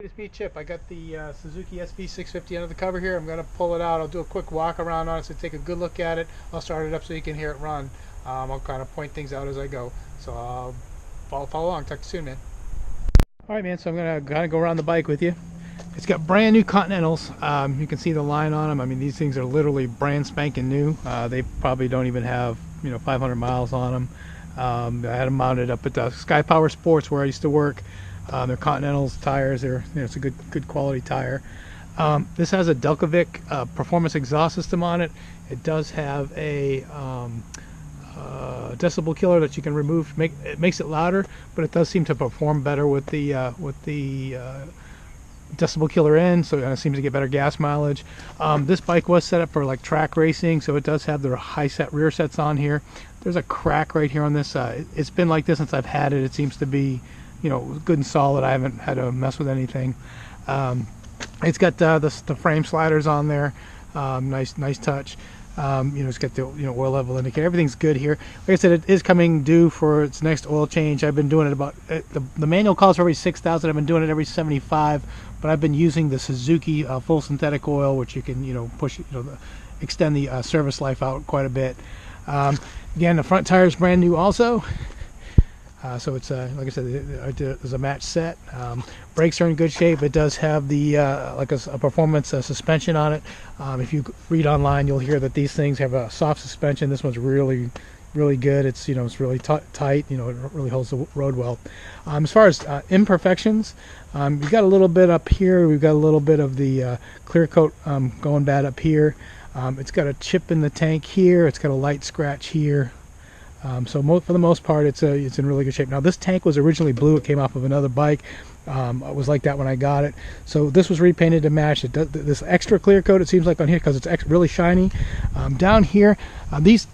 It's me, Chip. I got the Suzuki sv650 under the cover here. I'm going to pull it out. I'll do a quick walk around on it, so take a good look at it. I'll start it up so you can hear it run. I'll kind of point things out as I go. So follow along. Talk to you soon, man. Alright, man, so I'm going to kind of go around the bike with you. It's got brand new Continentals. You can see the line on them. I mean, these things are literally brand spanking new. They probably don't even have 500 miles on them. I had them mounted up at the Sky Power Sports where I used to work. They're Continentals tires. They're it's a good quality tire. This has a Delcovic performance exhaust system on it. It does have a decibel killer that you can remove. It makes it louder, but it does seem to perform better with the decibel killer in, so it seems to get better gas mileage. This bike was set up for like track racing, so it does have the high set rear sets on here. There's a crack right here on this. It's been like this since I've had it. It seems to be good and solid. I haven't had to mess with anything. It's got the frame sliders on there. Nice touch. It's got the oil level indicator. Everything's good here. Like I said, it is coming due for its next oil change. I've been doing it about the manual calls for every 6,000. I've been doing it every 75, but I've been using the Suzuki full synthetic oil, which you can push extend the service life out quite a bit. Again, the front tire is brand new also. So it's like I said, there's a match set. Brakes are in good shape. It does have the like a performance suspension on it. If you read online, you'll hear that these things have a soft suspension. This one's really good. It's it's really tight. It really holds the road well. As far as imperfections, we've got a little bit up here. We've got a little bit of the clear coat going bad up here. It's got a chip in the tank here. It's got a light scratch here. So for the most part, it's in really good shape. Now, this tank was originally blue. It came off of another bike. It was like that when I got it. So this was repainted to match. It does this extra clear coat, it seems like, on here because it's really shiny. Down here, these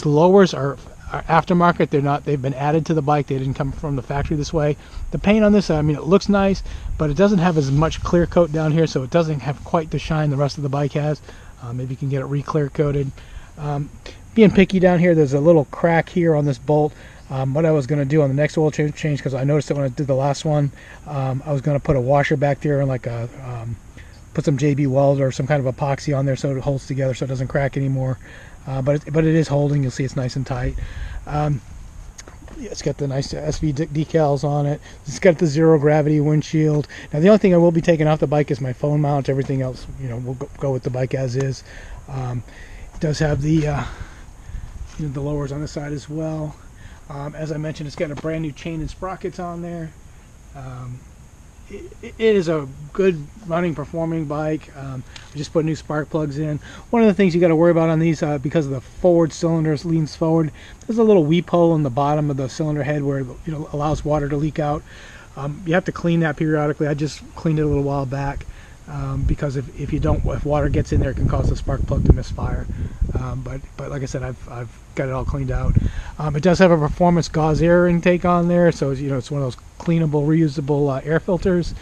lowers are aftermarket. They're not. They've been added to the bike. They didn't come from the factory this way. The paint on this, I mean, it looks nice, but it doesn't have as much clear coat down here, so it doesn't have quite the shine the rest of the bike has. Maybe you can get it re-clear coated. Being picky down here, there's a little crack here on this bolt. What I was going to do on the next oil change, because I noticed it when I did the last one, I was going to put a washer back there and put some JB Weld or some kind of epoxy on there so it holds together so it doesn't crack anymore. But it is holding. You'll see it's nice and tight. It's got the nice SV decals on it. It's got the zero gravity windshield. Now the only thing I will be taking off the bike is my phone mount. Everything else, will go with the bike as is. It does have the lowers on the side as well. As I mentioned, it's got a brand new chain and sprockets on there. It is a good running, performing bike. I just put new spark plugs in. One of the things you got to worry about on these, because of the forward cylinders leans forward, there's a little weep hole in the bottom of the cylinder head where it allows water to leak out. You have to clean that periodically. I just cleaned it a little while back. Because if water gets in there, it can cause the spark plug to misfire. But like I said, I've got it all cleaned out. It does have a performance gauze air intake on there, so it's one of those cleanable, reusable air filters.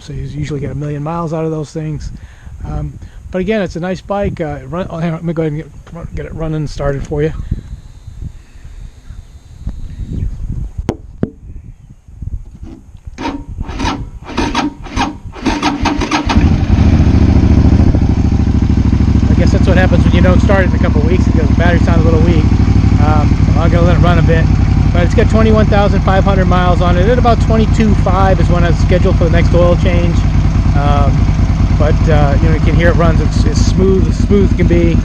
So you usually get 1,000,000 miles out of those things. But again, it's a nice bike. Let me go ahead and get it running and started for you. What happens when you don't start it in a couple of weeks because the battery sounds a little weak. I'm going to let it run a bit, but it's got 21,500 miles on it. At about 22.5 is when it's scheduled for the next oil change. You can hear it runs. It's smooth as can be.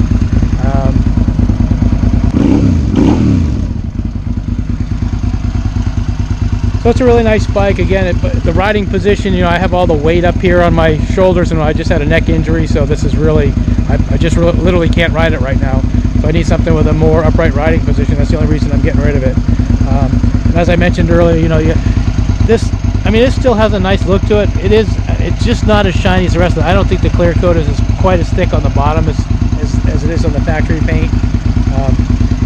So it's a really nice bike. Again, the riding position, I have all the weight up here on my shoulders, and I just had a neck injury, so this is really, I just literally can't ride it right now. So I need something with a more upright riding position. That's the only reason I'm getting rid of it. And as I mentioned earlier, this still has a nice look to it. It's just not as shiny as the rest of it. I don't think the clear coat is quite as thick on the bottom as it is on the factory paint.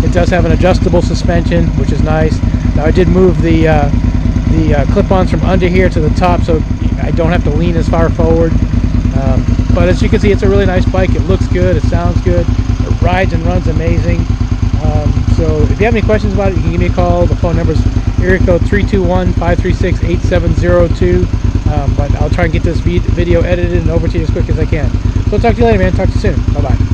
It does have an adjustable suspension, which is nice. Now I did move the clip-ons from under here to the top, so I don't have to lean as far forward. But as you can see, it's a really nice bike. It looks good. It sounds good. It rides and runs amazing. So if you have any questions about it, you can give me a call. The phone number is area code 321-536-8702. But I'll try and get this video edited and over to you as quick as I can. So I'll talk to you later, man. Talk to you soon. Bye-bye.